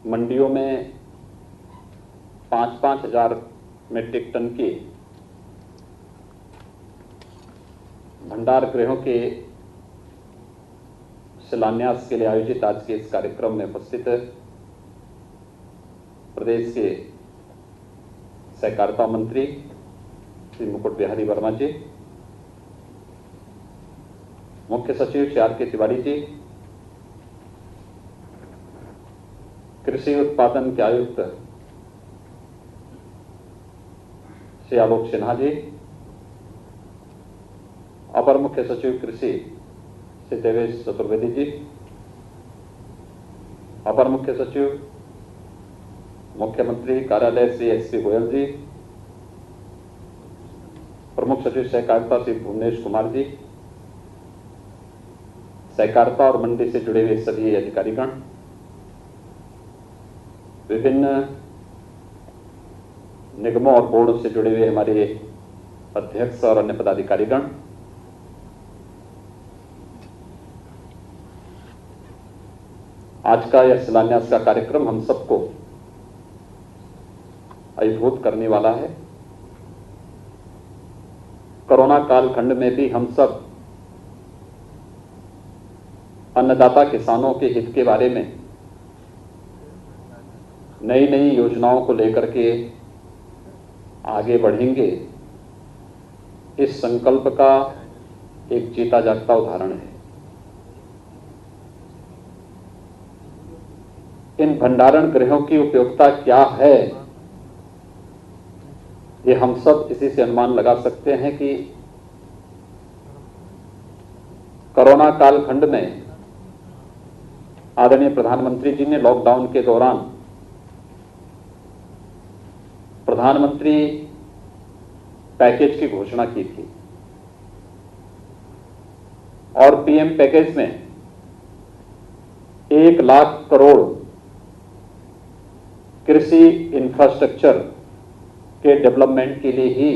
मंडियों में 5-5 हजार मीट्रिक टन के भंडार गृहों के शिलान्यास के लिए आयोजित आज के इस कार्यक्रम में उपस्थित प्रदेश के सहकारिता मंत्री श्री मुकुट बिहारी वर्मा जी, मुख्य सचिव श्री आर के तिवारी जी, कृषि उत्पादन के आयुक्त श्री आलोक सिन्हा जी, अपर मुख्य सचिव कृषि श्री देवेश चतुर्वेदी जी, अपर मुख्य सचिव मुख्यमंत्री कार्यालय श्री एसपी गोयल जी, प्रमुख सचिव सहकारिता श्री भुवनेश कुमार जी, सहकारिता और मंडी से जुड़े हुए सभी अधिकारीगण, विभिन्न निगमों और बोर्डों से जुड़े हुए हमारे अध्यक्ष और अन्य पदाधिकारीगण, आज का यह शिलान्यास का कार्यक्रम हम सबको अभिभूत करने वाला है। कोरोना कालखंड में भी हम सब अन्नदाता किसानों के हित के बारे में नई नई योजनाओं को लेकर के आगे बढ़ेंगे, इस संकल्प का एक जीता जागता उदाहरण है। इन भंडारण गृहों की उपयोगिता क्या है, ये हम सब इसी से अनुमान लगा सकते हैं कि कोरोना कालखंड में आदरणीय प्रधानमंत्री जी ने लॉकडाउन के दौरान प्रधानमंत्री पैकेज की घोषणा की थी और पीएम पैकेज में 1 लाख करोड़ कृषि इंफ्रास्ट्रक्चर के डेवलपमेंट के लिए ही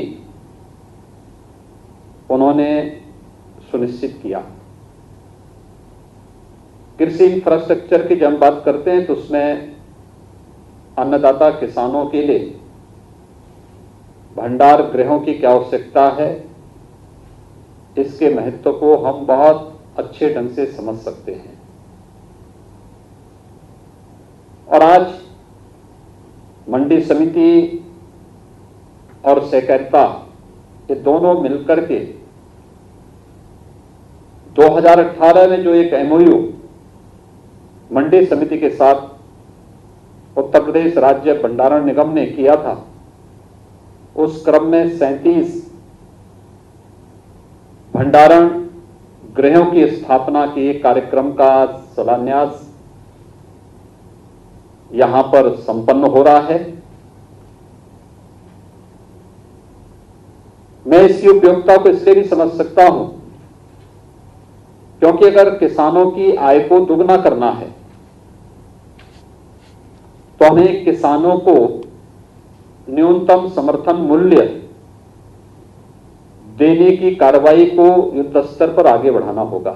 उन्होंने सुनिश्चित किया। कृषि इंफ्रास्ट्रक्चर की जब हम बात करते हैं तो उसमें अन्नदाता किसानों के लिए भंडार गृहों की क्या आवश्यकता है, इसके महत्व को हम बहुत अच्छे ढंग से समझ सकते हैं। और आज मंडी समिति और सहकारिता ये दोनों मिलकर के 2018 में जो एक एमओयू मंडी समिति के साथ उत्तर प्रदेश राज्य भंडारण निगम ने किया था, उस क्रम में 37 भंडारण गृहों की स्थापना के कार्यक्रम का शिलान्यास यहां पर संपन्न हो रहा है। मैं इसकी उपयोगिता को इसलिए भी समझ सकता हूं क्योंकि अगर किसानों की आय को दुगना करना है तो हमें किसानों को न्यूनतम समर्थन मूल्य देने की कार्रवाई को युद्ध स्तर पर आगे बढ़ाना होगा।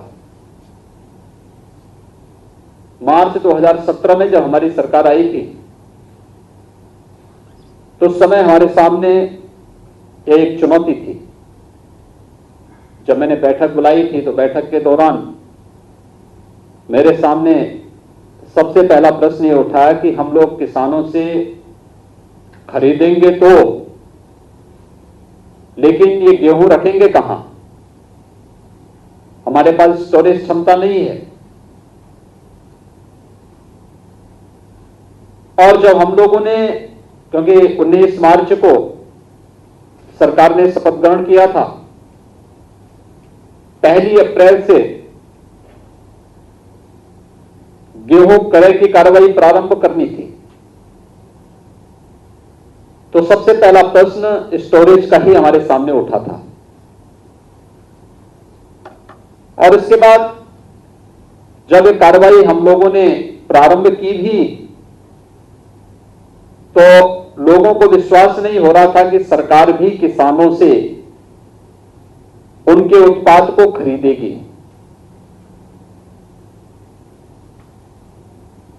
मार्च 2017 में जब हमारी सरकार आई थी तो उस समय हमारे सामने एक चुनौती थी। जब मैंने बैठक बुलाई थी तो बैठक के दौरान मेरे सामने सबसे पहला प्रश्न ये उठाया कि हम लोग किसानों से खरीदेंगे तो, लेकिन ये गेहूं रखेंगे कहां? हमारे पास स्टोरेज क्षमता नहीं है। और जब हम लोगों ने, क्योंकि 19 मार्च को सरकार ने शपथ ग्रहण किया था, 1 अप्रैल से गेहूं क्रय की कार्रवाई प्रारंभ करनी थी, तो सबसे पहला प्रश्न स्टोरेज का ही हमारे सामने उठा था। और इसके बाद जब ये कार्रवाई हम लोगों ने प्रारंभ की भी तो लोगों को विश्वास नहीं हो रहा था कि सरकार भी किसानों से उनके उत्पाद को खरीदेगी।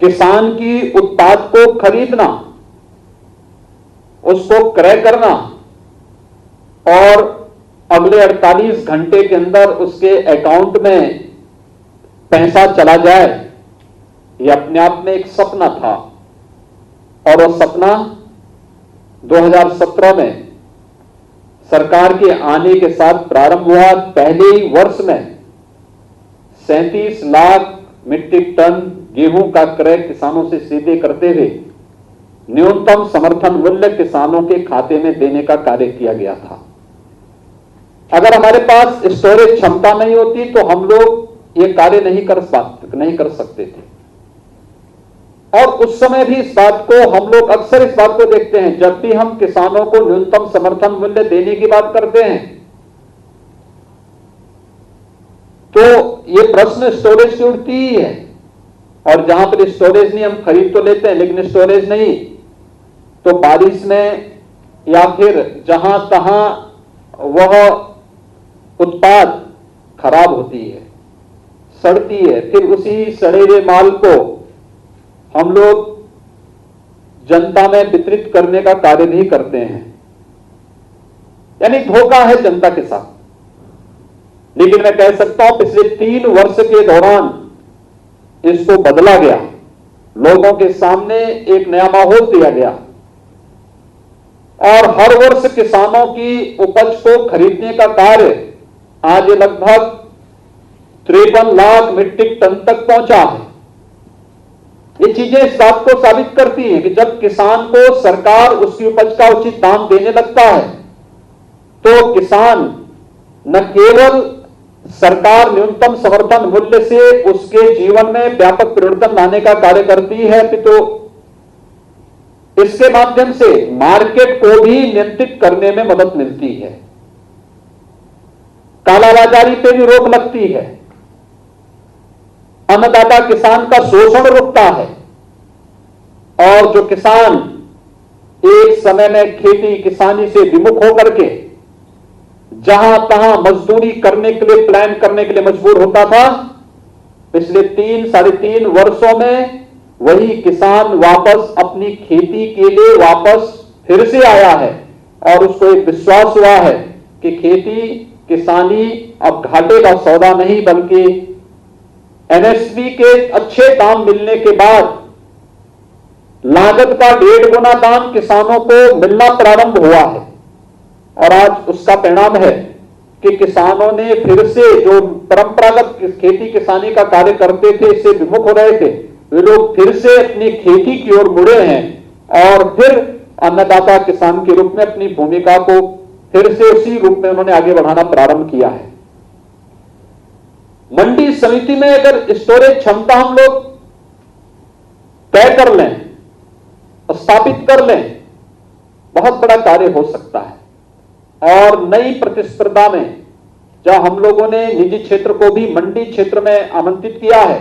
किसान की उत्पाद को खरीदना, उसको क्रय करना और अगले 48 घंटे के अंदर उसके अकाउंट में पैसा चला जाए, यह अपने आप में एक सपना था। और वह सपना 2017 में सरकार के आने के साथ प्रारंभ हुआ। पहले ही वर्ष में 37 लाख मीट्रिक टन गेहूं का क्रय किसानों से सीधे करते हुए न्यूनतम समर्थन मूल्य किसानों के खाते में देने का कार्य किया गया था। अगर हमारे पास स्टोरेज क्षमता नहीं होती तो हम लोग ये कार्य नहीं कर सकते थे। और उस समय भी इस बात को हम लोग अक्सर इस बात को देखते हैं, जब भी हम किसानों को न्यूनतम समर्थन मूल्य देने की बात करते हैं तो ये प्रश्न स्टोरेज की उठती ही है। और जहां पर स्टोरेज नहीं, हम खरीद तो लेते हैं लेकिन स्टोरेज नहीं, तो बारिश में या फिर जहां तहां वह उत्पाद खराब होती है, सड़ती है, फिर उसी सड़े हुए माल को हम लोग जनता में वितरित करने का कार्य भी करते हैं, यानी धोखा है जनता के साथ। लेकिन मैं कह सकता हूं पिछले 3 वर्ष के दौरान इसको बदला गया, लोगों के सामने एक नया माहौल दिया गया और हर वर्ष किसानों की उपज को खरीदने का कार्य आज लगभग 53 लाख मीट्रिक टन तक पहुंचा है। ये चीजें इस बात को साबित करती हैं कि जब किसान को सरकार उसकी उपज का उचित दाम देने लगता है तो किसान न केवल सरकार न्यूनतम समर्थन मूल्य से उसके जीवन में व्यापक परिवर्तन लाने का कार्य करती है, तो इसके माध्यम से मार्केट को भी नियंत्रित करने में मदद मिलती है, कालाबाजारी पे भी रोक लगती है, अन्नदाता किसान का शोषण रुकता है और जो किसान एक समय में खेती किसानी से विमुख होकर के जहां तहां मजदूरी करने के लिए, प्लान करने के लिए मजबूर होता था, पिछले 3-3.5 वर्षों में वही किसान वापस अपनी खेती के लिए वापस फिर से आया है और उसको एक विश्वास हुआ है कि खेती किसानी अब घाटे का सौदा नहीं बल्कि एमएसपी के अच्छे दाम मिलने के बाद लागत का 1.5 गुना दाम किसानों को मिलना प्रारंभ हुआ है। और आज उसका परिणाम है कि किसानों ने फिर से जो परंपरागत खेती किसानी का कार्य करते थे, इससे विमुख हो रहे थे, वे लोग फिर से अपनी खेती की ओर मुड़े हैं और फिर अन्नदाता किसान के रूप में अपनी भूमिका को फिर से उसी रूप में उन्होंने आगे बढ़ाना प्रारंभ किया है। मंडी समिति में अगर स्टोरेज क्षमता हम लोग तय कर लें, स्थापित कर लें, बहुत बड़ा कार्य हो सकता है। और नई प्रतिस्पर्धा में जब हम लोगों ने निजी क्षेत्र को भी मंडी क्षेत्र में आमंत्रित किया है,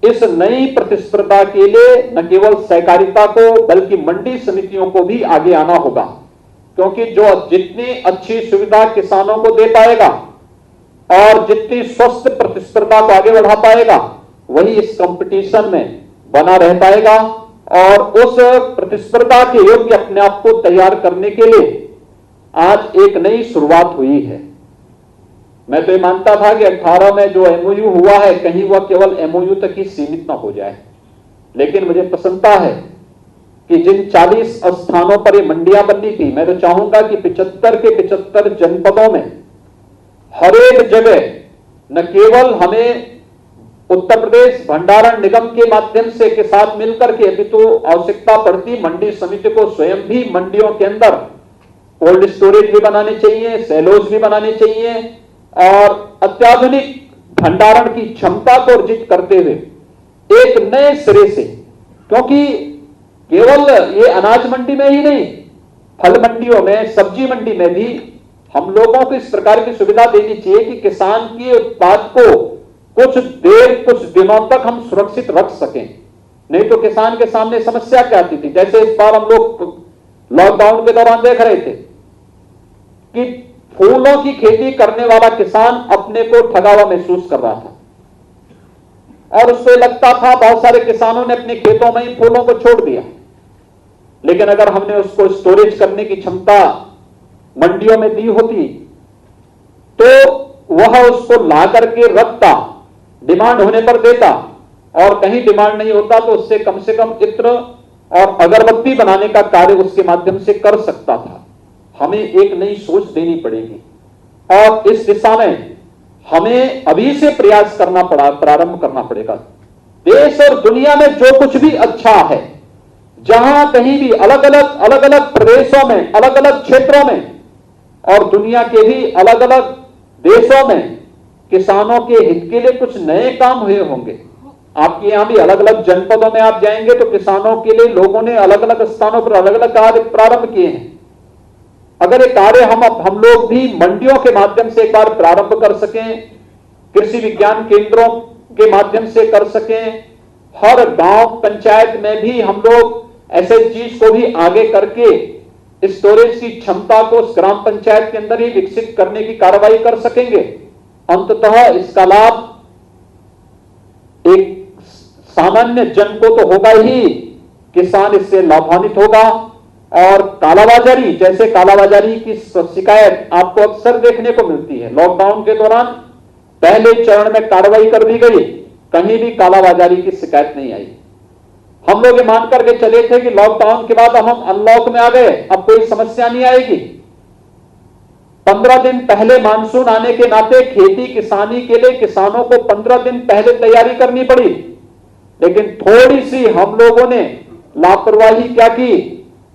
इस नई प्रतिस्पर्धा के लिए न केवल सहकारिता को बल्कि मंडी समितियों को भी आगे आना होगा, क्योंकि जो जितनी अच्छी सुविधा किसानों को दे पाएगा और जितनी स्वस्थ प्रतिस्पर्धा को आगे बढ़ा पाएगा वही इस कंपटीशन में बना रह पाएगा और उस प्रतिस्पर्धा के योग्य अपने आप को तैयार करने के लिए आज एक नई शुरुआत हुई है। मैं तो ये मानता था कि 18 में जो एमओयू हुआ है कहीं वह केवल एमओयू तक ही सीमित ना हो जाए, लेकिन मुझे प्रसन्नता है कि जिन 40 स्थानों पर ये मंडियां बननी थी, मैं तो चाहूंगा कि 75 के 75 जनपदों में हर एक जगह न केवल हमें उत्तर प्रदेश भंडारण निगम के माध्यम से के साथ मिलकर के, अभी तो आवश्यकता पड़ती मंडी समिति को स्वयं भी मंडियों के अंदर कोल्ड स्टोरेज भी बनाने चाहिए, सेलोज भी बनाने चाहिए और अत्याधुनिक भंडारण की क्षमता को अर्जित करते हुए एक नए सिरे से, क्योंकि केवल ये अनाज मंडी में ही नहीं, फल मंडियों में, सब्जी मंडी में भी हम लोगों को इस प्रकार की सुविधा देनी चाहिए कि किसान के उत्पाद को कुछ देर, कुछ दिनों तक हम सुरक्षित रख सकें। नहीं तो किसान के सामने समस्या क्या आती थी, जैसे इस बार हम लोग लॉकडाउन के दौरान देख रहे थे कि फूलों की खेती करने वाला किसान अपने को ठगा हुआ महसूस कर रहा था और उसको लगता था बहुत सारे किसानों ने अपने खेतों में ही फूलों को छोड़ दिया, लेकिन अगर हमने उसको स्टोरेज करने की क्षमता मंडियों में दी होती तो वह उसको ला करके रखता, डिमांड होने पर देता, और कहीं डिमांड नहीं होता तो उससे कम से कम इत्र और अगरबत्ती बनाने का कार्य उसके माध्यम से कर सकता था। हमें एक नई सोच देनी पड़ेगी और इस दिशा में हमें अभी से प्रयास करना प्रारंभ करना पड़ेगा। देश और दुनिया में जो कुछ भी अच्छा है, जहां कहीं भी अलग अलग प्रदेशों में, अलग अलग क्षेत्रों में और दुनिया के भी अलग अलग देशों में किसानों के हित के लिए कुछ नए काम हुए होंगे। आपके यहां भी अलग अलग जनपदों में आप जाएंगे तो किसानों के लिए लोगों ने अलग अलग स्थानों पर अलग अलग कार्य प्रारंभ किए हैं। अगर ये कार्य हम लोग भी मंडियों के माध्यम से एक बार प्रारंभ कर सकें, कृषि विज्ञान केंद्रों के माध्यम से कर सकें, हर गांव पंचायत में भी हम लोग ऐसे चीज को भी आगे करके स्टोरेज की क्षमता को उस ग्राम पंचायत के अंदर ही विकसित करने की कार्रवाई कर सकेंगे। अंततः इसका लाभ एक सामान्य जन को तो होगा ही, किसान इससे लाभान्वित होगा। और कालाबाजारी, जैसे कालाबाजारी की शिकायत आपको अक्सर देखने को मिलती है, लॉकडाउन के दौरान पहले चरण में कार्रवाई कर दी गई, कहीं भी कालाबाजारी की शिकायत नहीं आई। हम लोग ये मान करके चले थे कि लॉकडाउन के बाद हम अनलॉक में आ गए, अब कोई समस्या नहीं आएगी। 15 दिन पहले मानसून आने के नाते खेती किसानी के लिए किसानों को 15 दिन पहले तैयारी करनी पड़ी, लेकिन थोड़ी सी हम लोगों ने लापरवाही क्या की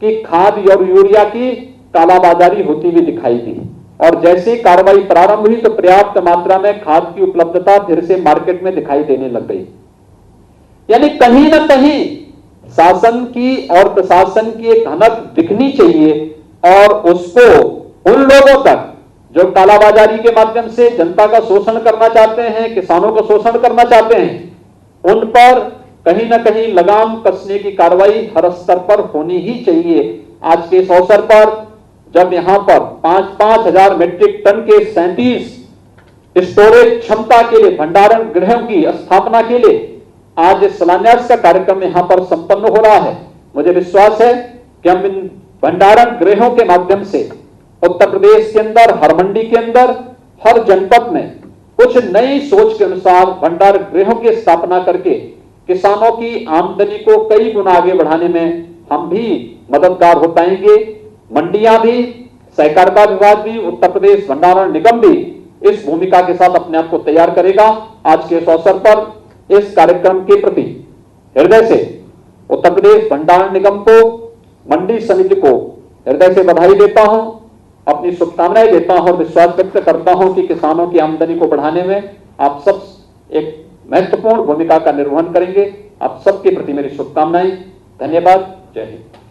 कि खाद और यूरिया की कालाबाजारी होती हुई दिखाई दी, और जैसे ही कार्रवाई प्रारंभ हुई तो पर्याप्त मात्रा में खाद की उपलब्धता फिर से मार्केट में दिखाई देने लग गई। यानी कहीं ना कहीं शासन की और प्रशासन की एक हनक दिखनी चाहिए, और उसको उन लोगों तक जो कालाबाजारी के माध्यम से जनता का शोषण करना चाहते हैं, किसानों का शोषण करना चाहते हैं, उन पर कहीं ना कहीं लगाम कसने की कार्रवाई हर स्तर पर होनी ही चाहिए। आज के इस अवसर पर जब यहां पर 5-5 हजार मेट्रिक टन के 37 स्टोरेज क्षमता के लिए भंडारण गृहों की स्थापना के लिए आज शिलान्यास का कार्यक्रम यहां पर संपन्न हो रहा है, मुझे विश्वास है कि हम इन भंडारण गृहों के माध्यम से उत्तर प्रदेश के अंदर, हर मंडी के अंदर, हर जनपद में कुछ नई सोच के अनुसार भंडार गृहों की स्थापना करके किसानों की आमदनी को कई गुना आगे बढ़ाने में हम भी मददगार हो पाएंगे। मंडियां भी, सहकारिता विभाग भी, उत्तर प्रदेश भंडारण निगम भी इस भूमिका के साथ अपने आप को तैयार करेगा। आज के इस अवसर पर इस कार्यक्रम के प्रति हृदय से उत्तर प्रदेश भंडारण निगम को, मंडी समिति को हृदय से बधाई देता हूं, अपनी शुभकामनाएं देता हूं और विश्वास व्यक्त करता हूं कि किसानों की आमदनी को बढ़ाने में आप सब एक महत्वपूर्ण भूमिका का निर्वहन करेंगे। आप सबके प्रति मेरी शुभकामनाएं। धन्यवाद। जय हिंद।